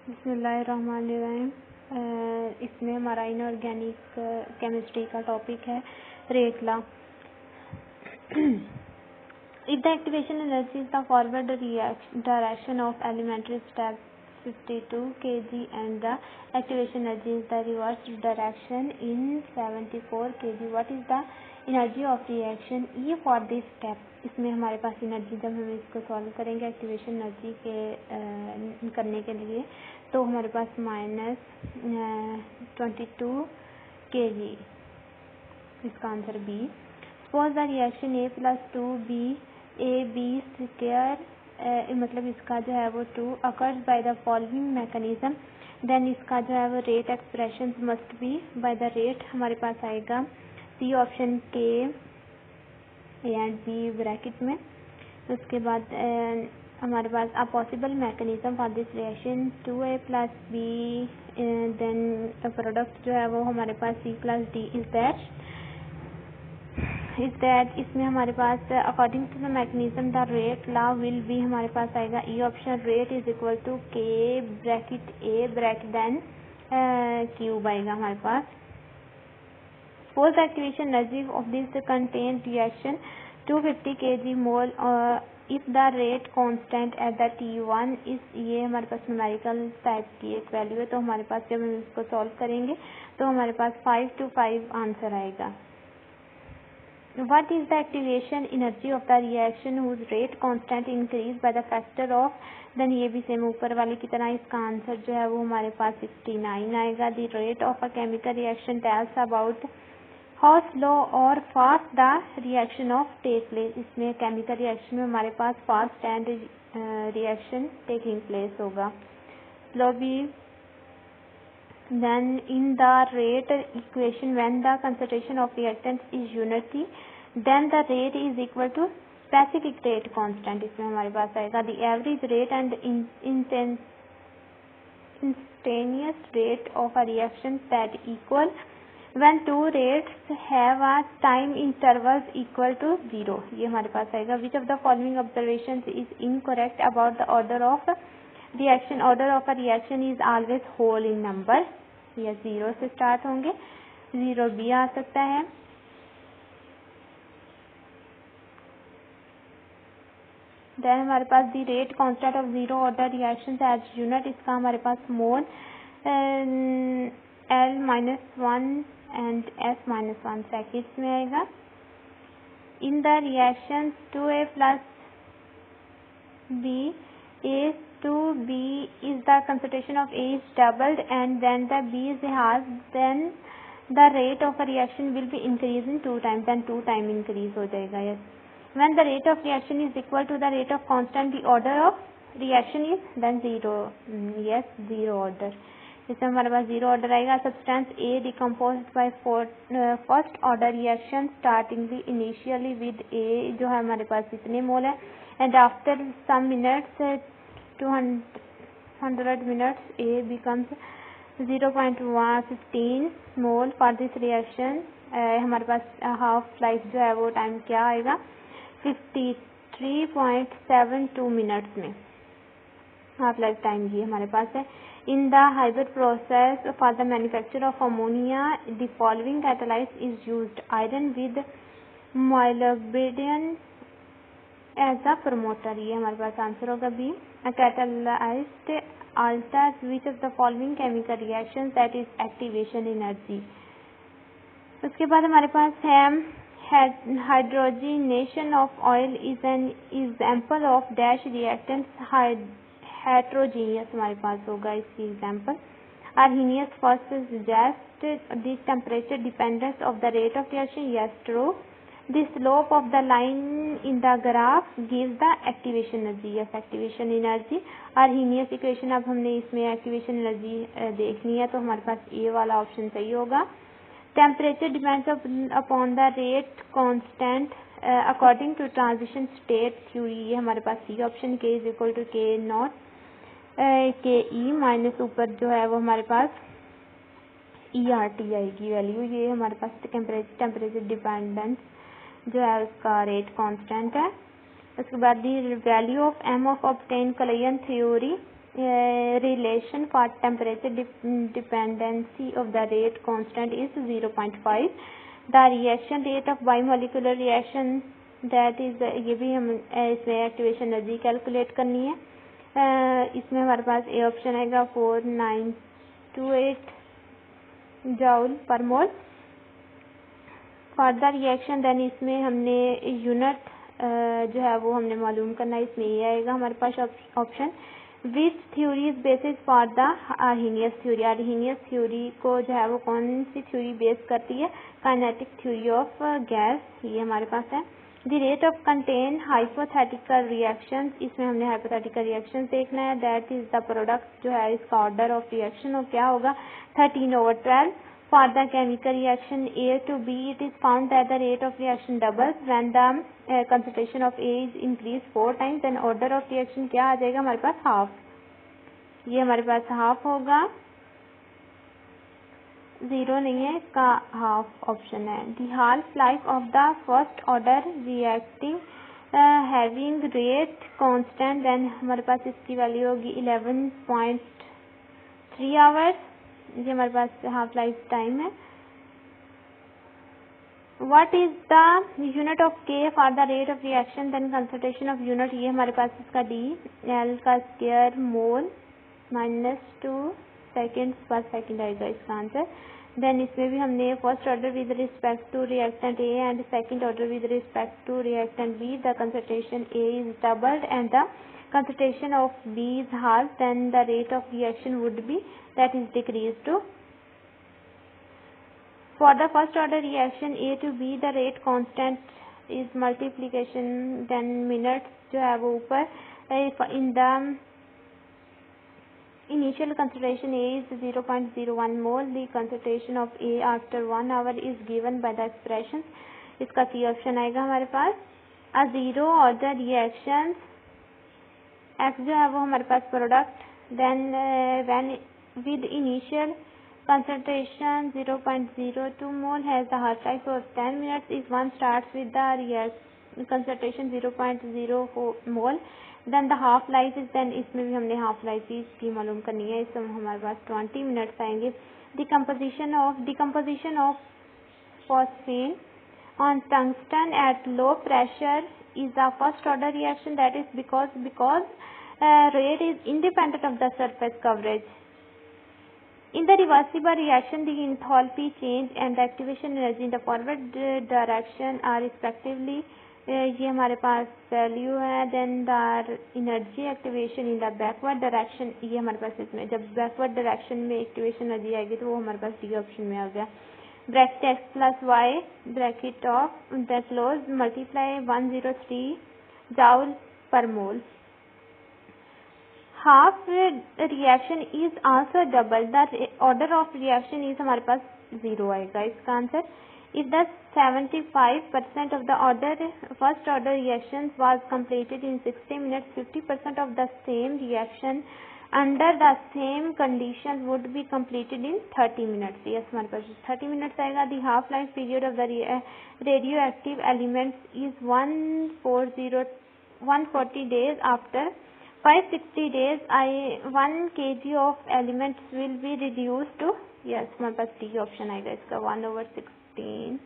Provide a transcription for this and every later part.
बिस्मिल्लाहिर्रहमानिर्रहीम। इसमें हमारा इनऑर्गेनिक केमिस्ट्री का टॉपिक है rate law. If the activation energy is the forward direction of elementary step 52 kg and the activation energy is the reverse direction in 74 kg, what is the energy of reaction E for this step? इसमें हमारे पास energy, जब हम इसको solve करेंगे activation energy के करने के लिए, तो हमारे पास -22 kg, इसका answer B. Suppose the reaction A + 2B AB square, मतलब इसका जो है वो 2 occurs by the following mechanism, then इसका जो है वो rate expression must be by the rate हमारे पास आएगा C option K and B bracket में। उसके बाद हमारे पास a possible mechanism for this reaction 2A + B, then product जो है वो हमारे पास C + D इज दैट इसमें हमारे पास according to the mechanism the rate law will be, हमारे पास आएगा E option, rate is equal to K bracket A bracket then cube आएगा हमारे पास। Suppose the activation energy of this contain reaction 250 kg mole if the rate constant at the T1 is, ये हमारे पास numerical type की एक value है। तो हमारे पास जब हम इसको सॉल्व करेंगे तो हमारे पास 5 to 5 आंसर आएगा। What is the activation energy of the reaction whose rate constant increase by the factor of, then ये भी सेम ऊपर वाले की तरह, इसका आंसर जो है वो हमारे पास 69 आएगा। The rate of a chemical reaction tells about how slow or fast the reaction of take place। इसमें केमिकल रिएक्शन में हमारे पास fast and reaction taking place होगा। स्लो भी then in the rate equation when the concentration of reactant is unity then the rate is equal to specific rate constant। इसमें हमारे पास आएगा the average rate and instantaneous rate of a reaction that equal when two rates have a time intervals equal to 0। ये हमारे पास आएगा which of the following observations is incorrect about the order of reaction. Order of a reaction is always whole in number, या 0 से start होंगे, 0 भी आ सकता है। देन हमारे पास the rate constant of 0 order reaction as unit, इसका हमारे पास मोल L-1 एंड S-1 ब्रैकेट्स में आएगा। In the reaction 2A + B A to B is the concentration of A is doubled and then the B is halved, then the rate of a reaction will be increasing 2 times, then 2 time increase हो जाएगा। Yes, when the rate of reaction is equal to the rate of constant, the order of reaction is then 0। Yes, 0 order। इसमें हमारे पास 0 order आएगा। Substance A decomposed by first order reaction starting initially with A जो है हमारे पास इतने मोल है, and after some minutes 200 minutes A becomes 0.15 mole for this reaction। हमारे पास हाफ लाइफ जो है वो टाइम क्या आएगा 53.72 मिनट्स में हाफ लाइफ टाइम ये हमारे पास है। In the hybrid process for the manufacture of ammonia the following catalyst is used, iron with molybdenum as a promoter, ये हमारे पास आंसर होगा B. A catalyst alters which of the following chemical reactions, that is activation energy। उसके बाद हमारे पास है hydrogenation of oil is an example of dash reactants heterogeneous, हमारे पास होगा इसकी example. Arrhenius first suggest the temperature dependence of the rate of reaction, yes true। The slope of the line in the graph gives the activation energy, yes activation energy। Arrhenius equation, अब हमने इसमें activation energy देखनी है तो हमारे पास ये वाला option सही होगा। Temperature depends upon the rate constant according to transition state theory, ये हमारे पास C option K is equal to K naught K e minus ऊपर जो है वो हमारे पास ERT आएगी वैल्यू, ये हमारे पास टेम्परेचर डिपेंडेंस जो है उसका रेट कांस्टेंट है। उसके बाद the value of M of obtain collision theory relation for temperature dependency of the rate constant is 0.5. The reaction rate of bimolecular reaction that is ये भी हम इसमें एक्टिवेशन एनर्जी कैलकुलेट करनी है। इसमें हमारे पास ए ऑप्शन आएगा 4928 जूल पर मोल। Further reaction then इसमें हमने यूनिट जो है वो हमने मालूम करना है। इसमें ये आएगा हमारे पास option which theory is basis for the Arrhenius theory. Arrhenius theory को जो है वो कौन सी थ्योरी बेस करती है? काइनेटिक थ्योरी ऑफ गैस, ये हमारे पास है। The rate of contain hypothetical reaction, इसमें हमने हाइपोथेटिकल रिएक्शन देखना है। दैट इज द प्रोडक्ट जो है इसका ऑर्डर ऑफ रिएक्शन और क्या होगा 13/12। For the chemical reaction A to B, it is found that the rate of reaction doubles when the concentration of A is increased 4 times. Then order of reaction क्या आ जाएगा हमारे पास? Half. ये हमारे पास हाफ होगा, 0 नहीं है, इसका हाफ ऑप्शन है। The half life of the first order reacting having rate constant, then हमारे पास इसकी वैल्यू होगी 11.3 आवर्स। ये हमारे पास हाफ लाइफ टाइम है। What is the unit of K for the rate of reaction then concentration of unit, ये हमारे पास इसका डी एल का स्क्वायर मोल -2 सेकेंड्स पर सेकेंड आएगा इसका आंसर। देन इसमें भी हमने first order with respect to reactant A and second order with respect to reactant B, the concentration A is doubled and the concentration of B is half, then the rate of reaction would be that is decreased to. For the first order reaction A to B, the rate constant is multiplication, then minutes जो है वो ऊपर। in the initial concentration A is 0.01 mole, the concentration of A after 1 hour is given by the expressions। इसका C option आएगा हमारे पास। A zero order reactions X जो है वो हमारे पास product, then when with initial concentration 0.02 mole has the half life of 10 minutes if one starts with the concentration 0.04 mole, then the half life is, then इसमें भी हमने half life की मालूम करनी है। इसमें हमारे पास 20 मिनट्स आएंगे। decomposition of phosphine on tungsten at low pressure is a first order reaction, that is because rate is independent of the surface coverage. In the reversible reaction, the enthalpy change and the activation energy in the forward direction are respectively ये हमारे पास value है। Then the energy activation in the backward direction, ये हमारे पास इसमें जब backward direction में एक्टिवेशन एनर्जी आएगी तो वो हमारे पास डी ऑप्शन में आ गया। Bracket x plus y bracket of the close multiply 103 joule per mole. Half reaction is also double, the order of reaction is हमारे पास 0 आएगा इसका answer. If the 75% of the order first order reaction was completed in 60 minutes, 50% of the same reaction under the same condition would be completed in 30 minutes. Yes हमारे पास 30 minutes आएगा। The half life period of the radio active elements is 140 days। After 560 days 1 kg of elements will be reduced to, yes हमारे पास D option आएगा इसका 1/16।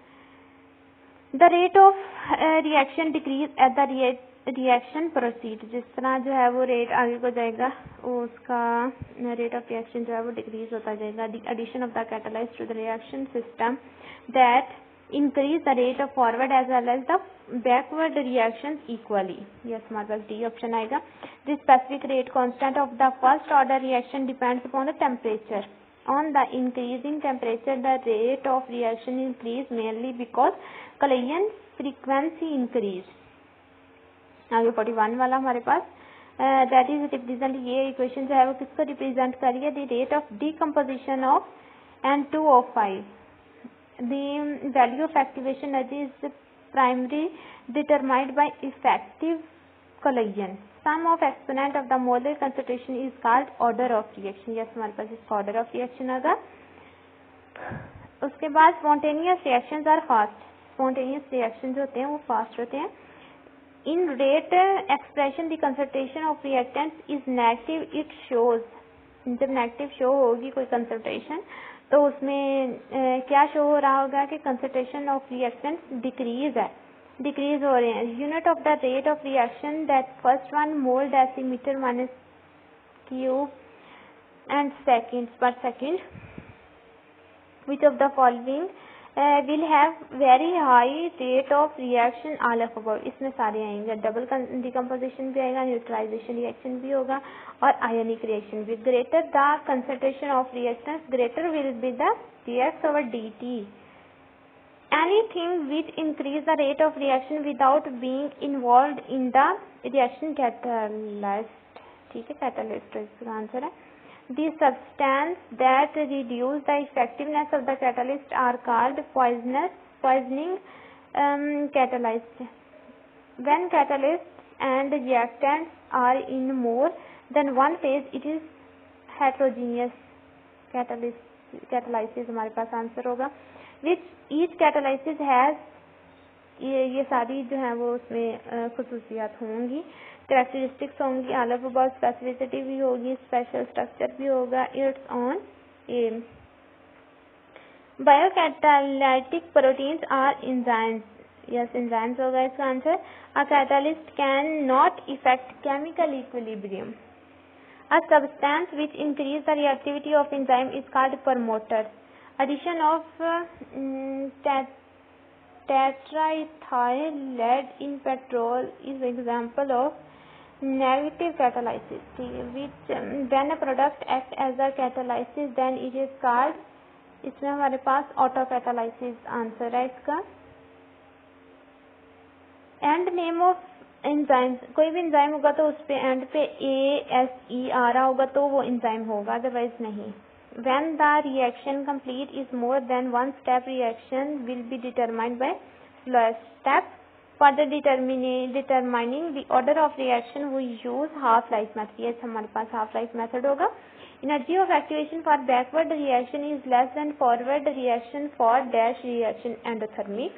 The rate of reaction decrease at the reaction proceed, जिस तरह जो है वो rate आगे को जाएगा वो उसका रेट ऑफ रिएक्शन जो है वो डिक्रीज होता जाएगा। The addition of the catalyse to the reaction system that increase the rate of forward as well as the backward reactions equally। yes हमारे पास डी ऑप्शन आएगा। The specific rate constant of the first order reaction depends upon the temperature। on the increasing temperature the rate of reaction increase mainly because Collision frequency increase। आगे 41 वाला हमारे पास that is represent, ये equation जो है वो किसको represent करिए? the rate of decomposition of N2O5। The value of activation energy is primarily determined by effective collision। Sum of exponent of the molar concentration is called order of reaction। yes हमारे पास इसका order of reaction आएगा। उसके बाद spontaneous reactions are fast। spontaneous reactions होते हैं वो fast होते हैं। In rate expression, the concentration of reactants is negative. It shows, जब नेगेटिव शो होगी कोई कंसंट्रेशन तो उसमें क्या शो हो रहा होगा कि कंसंट्रेशन ऑफ रिएक्टेंट्स डिक्रीज हो रहे हैं. Unit of the rate of reaction that first one mole decimetre minus cube and seconds per second. Which of the following will have very high rate of reaction all of above? इसमें सारे आएंगे. Double decomposition भी आएगा, neutralisation reaction भी होगा और ionic reaction भी. Greater the concentration of reactance, greater will be the dx over dt. Anything which increase the rate of reaction without being involved in the reaction catalyst. ठीक है, catalyst इसका answer है. The substance that reduce the effectiveness of the catalyst are called poisoning catalysts. When catalysts and reactants are in more than one phase, it is heterogeneous catalysis. हमारे पास answer होगा. Which each catalysis has, ये सारी जो है वो उसमें खुसूसियात होंगी, कैरेक्टरिस्टिक्स होंगी, ऑल ऑफ अबाउट स्पेसिफिसिटी भी होगी, स्पेशल स्ट्रक्चर भी होगा. It's on M. Biocatalytic proteins are enzymes. Yes, enzymes होगा इसका answer. A catalyst can not effect chemical equilibrium. A substance which increase the reactivity of enzyme is called promoter. Addition of tetraethyl lead in petrol is example of negative catalysis. Which when a product act as a catalysis then it is called, इसमें हमारे पास autocatalysis answer है इसका. And name of enzymes, कोई भी enzyme होगा तो उस पे एंड पे ASE आ रहा होगा तो वो एंजाइम होगा, अदरवाइज नहीं. When the reaction complete is more than one step, reaction will be determined by slowest step. For the determining the order of reaction, we use half life method. Yes, हमारे पास half life method होगा. Energy of activation for backward reaction is less than forward reaction for dash reaction endothermic.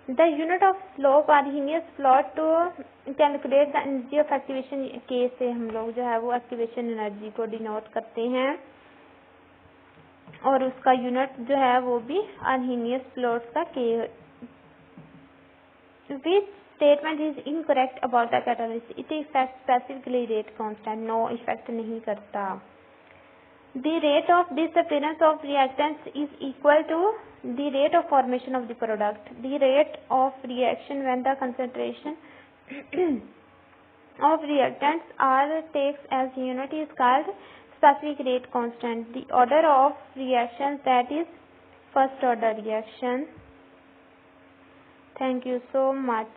The unit of slope Arrhenius plot to calculate the energy of activation. K से हम लोग जो है वो activation energy को denote करते हैं और उसका यूनिट जो है वो भी Arrhenius प्लॉट का K. Which statement is incorrect about the catalyst? It affects specifically rate constant. No, effect नहीं करता. The rate of disappearance of reactants is equal to the rate of formation of the product. The rate of reaction when the concentration of reactants are takes as unit is called specific rate constant. The order of reactions, that is first order reaction. Thank you so much.